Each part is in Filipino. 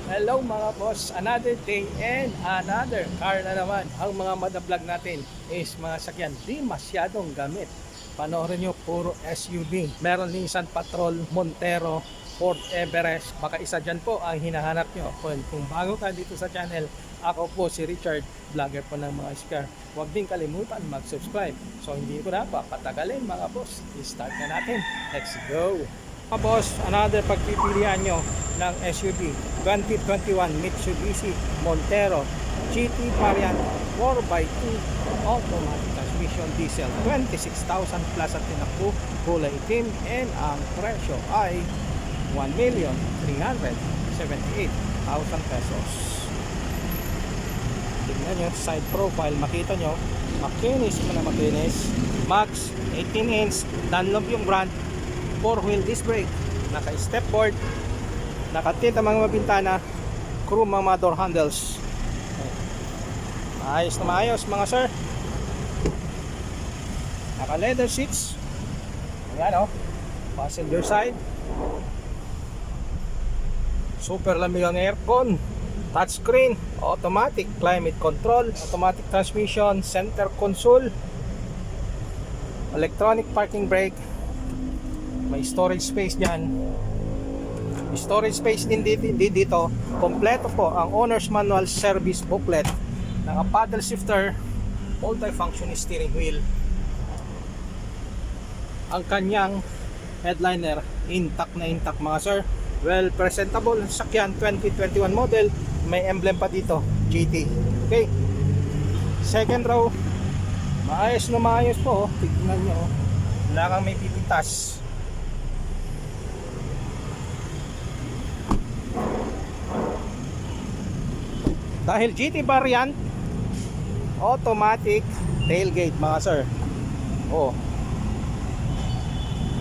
Hello mga boss, another day and another car na naman. Ang mga madablog natin is mga sakyan di masyadong gamit. Panoorin nyo, puro SUV. Meron Nissan Patrol, Montero, Ford Everest. Baka isa dyan po ang hinahanap nyo. Kung bago ka dito sa channel, ako po si Richard, vlogger po ng mga car. Huwag din kalimutan mag-subscribe. So hindi ko na papatagalin mga boss. I-start na natin. Let's go! Mga boss, another pagpipilian nyo ng SUV 2021 Mitsubishi Montero GT variant 4x2 automatic transmission diesel, 26,000 plus at tinakbo, kulay itim, and ang presyo ay 1,378,000 pesos. Tingnan nyo, side profile, makita nyo, makinis mo na makinis. Max 18 inch Dunlop yung brand, 4-wheel disc brake, naka-step board, naka-tint ang mga mabintana, chrome ang mga door handles. Ayos na maayos mga sir. Naka-leather seats. Ayan o, passenger side. Super lamig ang aircon. Touchscreen, automatic climate control, automatic transmission, center console, electronic parking brake. May storage space dyan. Storage space din dito. Kompleto po ang owner's manual service booklet. Naka paddle shifter, multi-function steering wheel. Ang kanyang headliner intact na intact mga sir. Well presentable sakyan, 2021 model. May emblem pa dito, GT. Okay. Second row, maayos na maayos po. Tignan nyo, wala kang may pipitas. Dahil GT variant, automatic tailgate mga sir. Oh.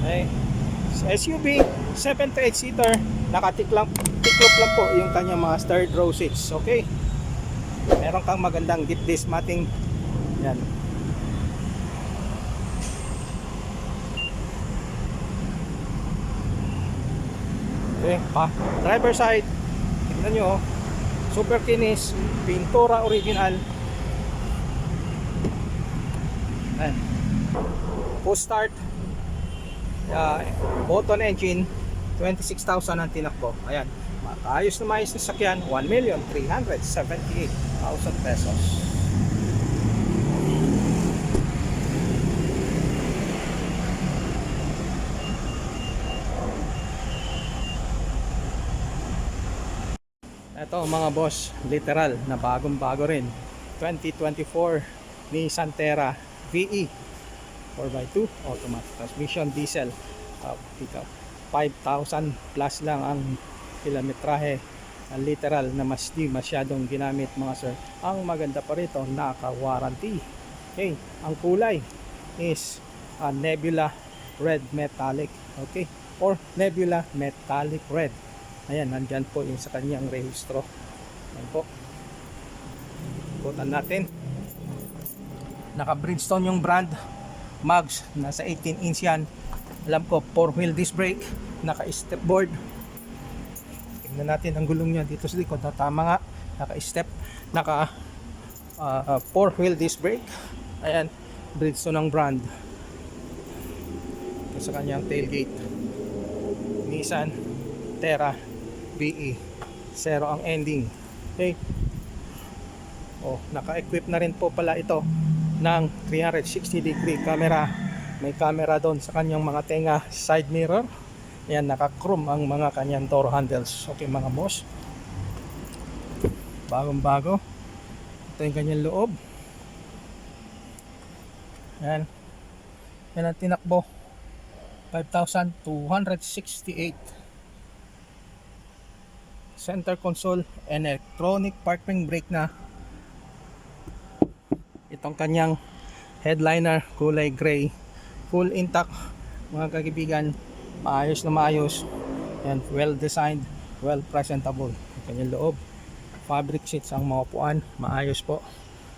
Okay. SUV 7 to 8 seater, tiklop lang po yung kanyang mga third row seats. Okay. Meron kang magandang deep disc matting. Yan. Okay, pa. Driver side. Tingnan nyo, oh. Super kinis, pintura original. Ayan. Push start, button engine, 26,000 ang tinakbo. Ayan, ayos na maayos na sakyan, 1,378,000 pesos. Ito mga boss, literal na bagong bago rin, 2024 Nissan Terra VE 4x2 automatic transmission diesel. Dito 5,000 plus lang ang kilometrahe, literal na mas di masyadong ginamit mga sir. Ang maganda pa rito, naka-warranty. Okay, ang kulay is nebula red metallic, okay, or nebula metallic red. Ayan, nandyan po yung sa kanyang rehistro. Ayan po. Ikutan natin. Naka Bridgestone yung brand. Mags, nasa 18 inch yan. Alam ko, 4-wheel disc brake. Naka step board. Tingnan natin ang gulong niya dito sa likod. Tama nga, naka step. Naka 4-wheel disc brake. Ayan, Bridgestone ang brand. Ito sa kanyang tailgate. Nissan Terra VE 0 ang ending. Okay. Oh, naka-equip na rin po pala ito ng 360 degree camera. May camera doon sa kanyang mga tenga, side mirror. Ayan, naka-chrome ang mga kanyang door handles. Okay mga boss, bagong bago. Ito yung kanyang loob. Ayan, yan ang tinakbo, 5,268. Center console, electronic parking brake na. Itong kanyang headliner, kulay gray, full intact mga kaibigan. Maayos na maayos. Yan, well designed, well presentable. Yung kanyang loob, fabric seats ang mga upuan, maayos po,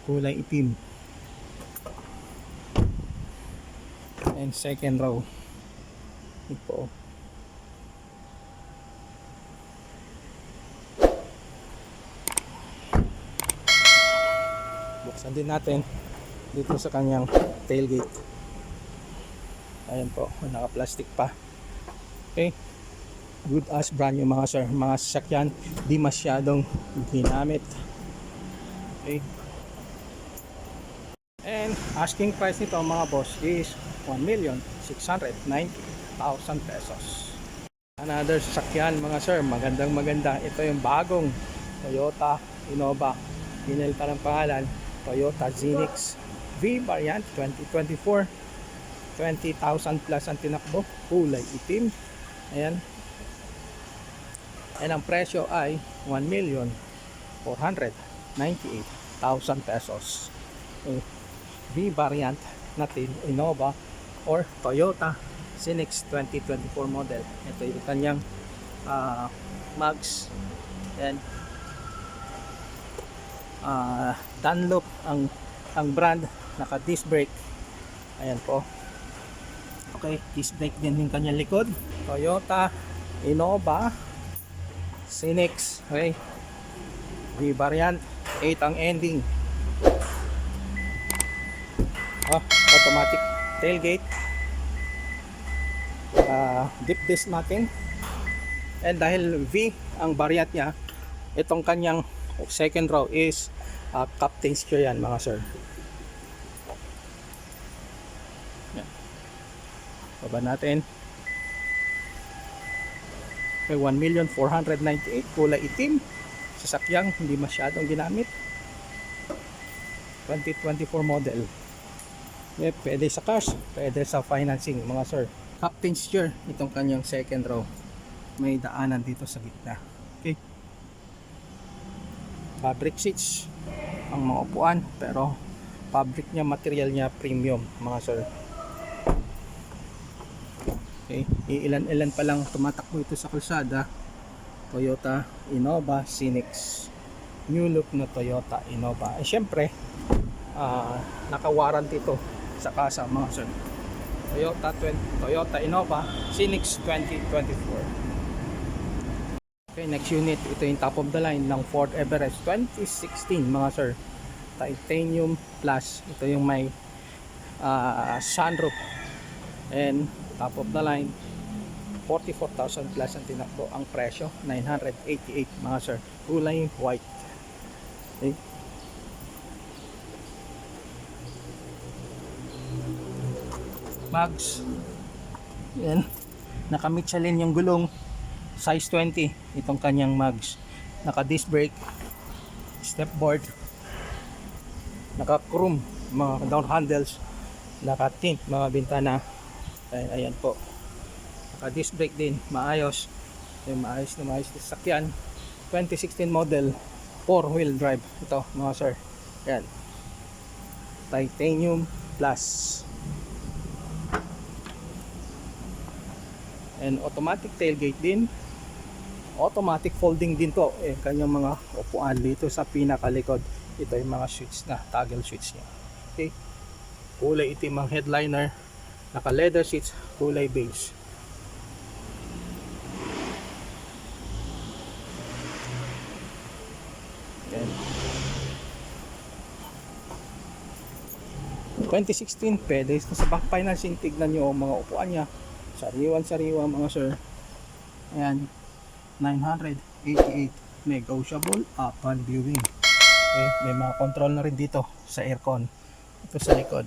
kulay itim. And second row, ito po, Buksan din natin dito sa kanyang tailgate. Ayan po, naka-plastic pa. Okay. Good as brand new mga sir. Mga sasakyan, di masyadong ginamit. Okay. And asking price nito mga boss is 1,690,000 pesos. Another sasakyan mga sir, magandang maganda. Ito yung bagong Toyota Innova. Pinel pa ng pangalan, Toyota Zenix V variant 2024. 20,000 plus ang tinakbo, kulay itim. Ayan. And ang presyo ay 1,498,000 pesos. V variant natin, Innova or Toyota Zenix 2024 model. Ito yung kanyang mags and Dunlop ang brand, naka disc brake. Ayan po. Okay, disc brake din yung kanyang likod. Toyota Innova Zenix, okay, V variant, 8 ang ending. Automatic tailgate, deep disc natin. And dahil V ang variant niya, itong kanyang second row is captain's chair yan mga sir. Yan. Baba natin. May 1,498,000, kulay itim, sasakyang hindi masyadong ginamit, 2024 model. Pwede sa cash, pwede sa financing mga sir. Captain's chair, itong kanyang second row, may daanan dito sa gitna. Okay, fabric seats ang mga upuan, pero fabric niya, material niya premium mga sir. Okay, ilan-ilan pa lang tumatakbo ito sa kalsada. Toyota Innova Zenix, new look na Toyota Innova. Syempre naka-warranty ito sa kasa mga sir. Toyota Innova Zenix 2024. Okay, next unit, ito yung top of the line ng Ford Everest 2016 mga sir. Titanium Plus, ito yung may sunroof and top of the line, 44,000 plus ang tinakbo. Ang presyo 988 mga sir, kulay white. Okay. Mags, yan, naka Michelin yung gulong, size 20 itong kanyang mags, naka disc brake, step board, naka chrome mga down handles, naka tint mga bintana. Ayan po, naka disc brake din, maayos. Maayos na sasakyan, 2016 model, 4 wheel drive ito mga sir. Ayan, Titanium Plus and automatic tailgate din, automatic folding din to. Kanyang mga upuan dito sa pinakalikod, ito yung mga switch na toggle switch niya. Okay, kulay itim ang headliner, naka leather seats, kulay beige. Ayan. 2016, pwede sa bank financing. Tignan nyo ang mga upuan niya, sariwan-sariwa mga sir. Ayan, 988, negotiable upon viewing. Okay, may mga control na rin dito sa aircon. Ito sa likod,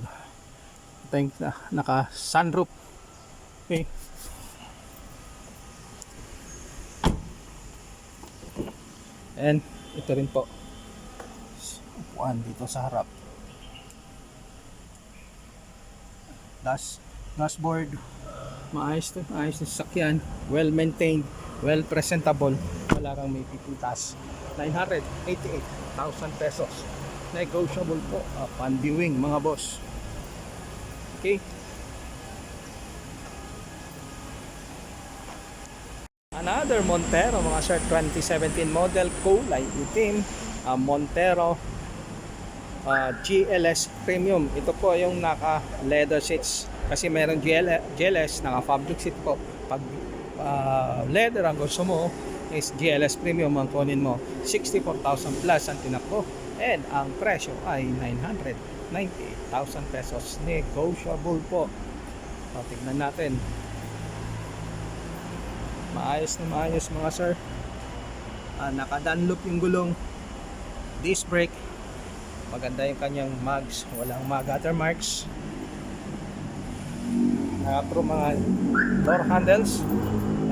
ito yung naka sunroof. Okay, and ito rin po upuan dito sa harap. Dashboard, maayos to, maayos na sasakyan, well maintained, well presentable, wala kang may pipitas. 988,000 pesos, negotiable po upon viewing mga boss. Okay, another Montero mga sir, 2017 model, kulay itim, Montero GLS Premium. Ito po yung naka leather seats, kasi meron GLS naka fabric seat po. Pag leather ang gusto mo is GLS Premium ang kunin mo. 64,000 plus ang tinakbo And ang presyo ay 998,000 pesos. Negotiable po. So, tignan natin. Maayos na maayos mga sir. Naka-Dunlop yung gulong. Disc brake. Maganda yung kanyang mags. Walang mag watermarks. Naka-pro mga door handles.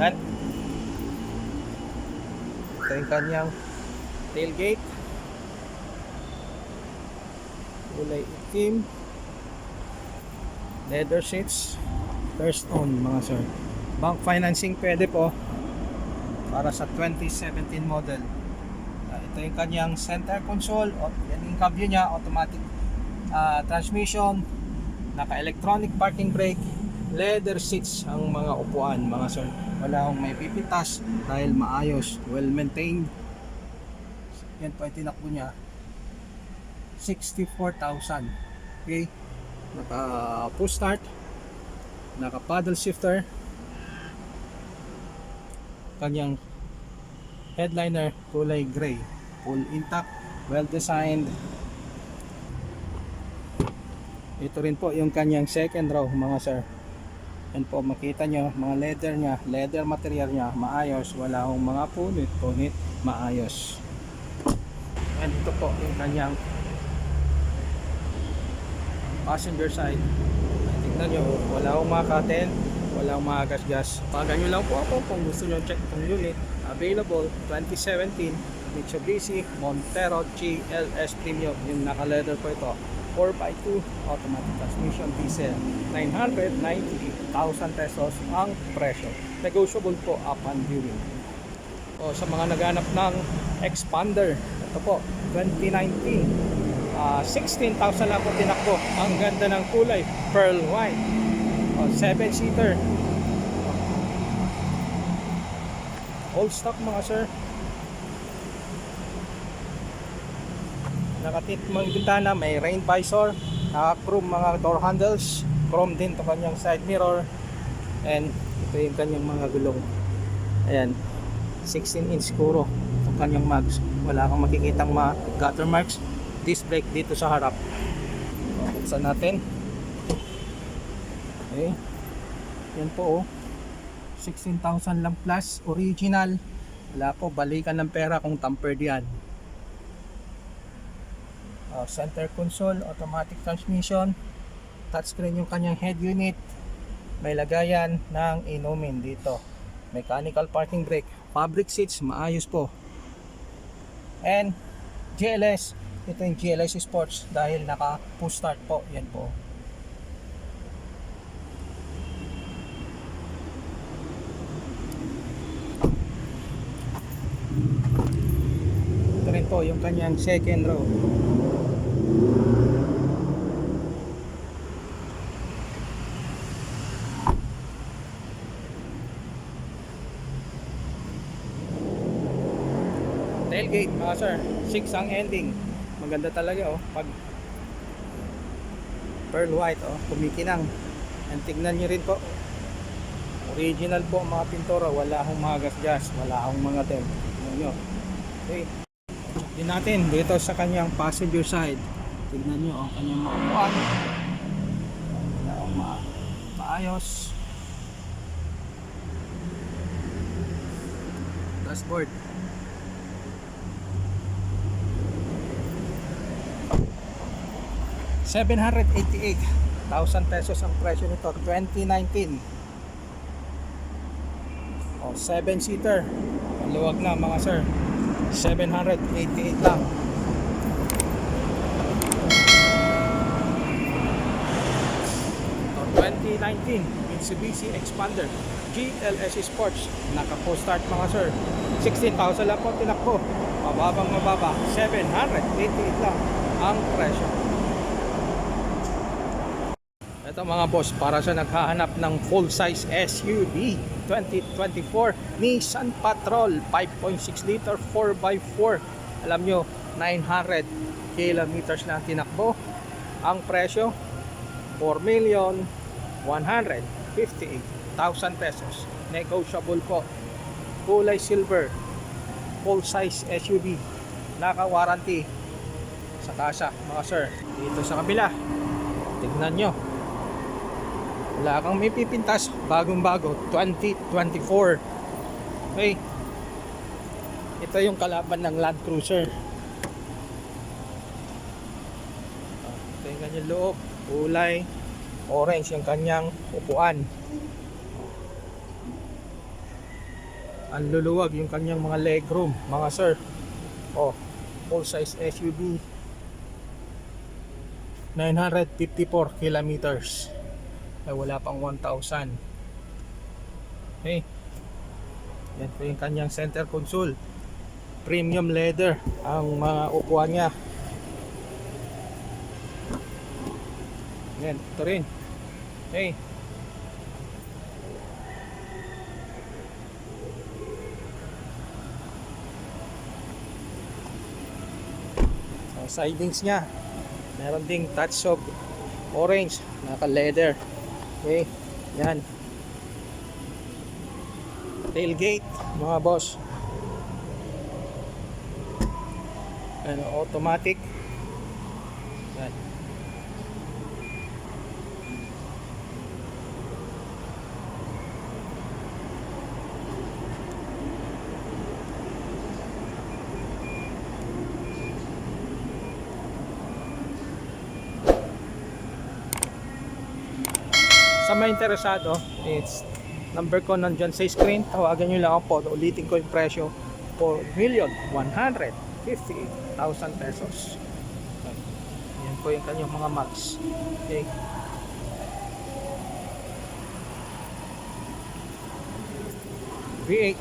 Yan. Ito yung kanyang tailgate. Kulay itim. Leather seats. First on mga sir. Bank financing pwede po. Para sa 2017 model. Ito yung kanyang center console. Yan yung cab niya. Automatic transmission. Naka-electronic parking brake. Leather seats ang mga upuan mga sir. Wala akong may pipitas dahil maayos, well maintained. Yan po ay tinakbo niya 64,000. Okay, naka push start, naka paddle shifter, kanyang headliner kulay gray, full intact, well designed. Ito rin po yung kanyang second row mga sir. Yan po, makita nyo, mga leather nya, leather material nya, maayos, wala akong mga punit, maayos. And ito po yung kanyang passenger side. Tingnan nyo, wala akong mga curtain, wala akong mga gas-gas. Pagan nyo lang po ako kung gusto nyo check itong unit. Available 2017 Mitsubishi Montero GLS Premium. Yung naka-leather po ito. 4x2 automatic transmission diesel. 998,000 pesos ang presyo. Negotiable po upon viewing. O, sa mga naghanap ng expander, ito po 2019 16,000 lang po tinakbo. Ang ganda ng kulay, pearl white. O, 7-seater. Old stock mga sir. Nakatitmang bintana, may rain visor, naka-chrome mga door handles, chrome din to kanyang side mirror, and ito yung kanyang mga gulong. Ayan, 16-inch kuro itong kanyang mags. Wala kang makikitang mga gutter marks. Disc brake dito sa harap. Buksan natin. Okay, yan po 16,000 lang plus, original. Wala po balikan ng pera kung tampered yan. Center console, automatic transmission, touchscreen yung kanyang head unit, may lagayan ng inumin dito, mechanical parking brake, fabric seats, maayos po. And GLS, ito yung GLS Sports dahil naka push start po, yan po. Ito rin po yung kanyang second row. Tailgate mga sir, 6 ang ending. Maganda talaga pag pearl white kumikinang. And tignan nyo rin po, original po mga pintura, wala akong mga gas-gas, wala akong mga tel. Tignan nyo. Okay, din natin dito sa kanyang passenger side. Tignan nyo ang kanyang maupuan, wala akong maayos. Dashboard, ₱788,000 pesos ang presyo nito, 2019. 7-seater, maluwag na mga sir, 788 lang. So, 2019 Mitsubishi Expander GLS Sports, naka post start mga sir, 16,000 lang po tinakbo, mababa, 788 lang ang presyo. Ito mga boss, para sa naghahanap ng full size SUV 2024 Nissan Patrol 5.6 liter 4x4. Alam nyo, 900 kilometers na tinakbo. Ang presyo 4,158,000 pesos. Negotiable po. Kulay silver, full size SUV, naka warranty, sa kasa mga sir. Dito sa kabila, tignan nyo, wala kang may pipintas, bagong bago, 2024. Okay, ito yung kalaban ng Land Cruiser. Ito yung kanyang loob, kulay orange yung kanyang upuan. Ang luluwag yung kanyang mga legroom mga sir. Full size SUV, 954 kilometers. Ay wala pang 1,000. Okay, yan po yung kanyang center console, premium leather ang mga upuan niya. Yan, ito rin. Okay, sidings niya, meron ding touch of orange, naka leather. Okay, yan. Tailgate mga boss, ano, automatic. Yan. Sa mga interesado, it's number ko nandyan sa screen, tawagan nyo lang ako. Ulitin ko yung presyo, 4,158,000 pesos. Yan po yung kanyang mga mags. Okay, V8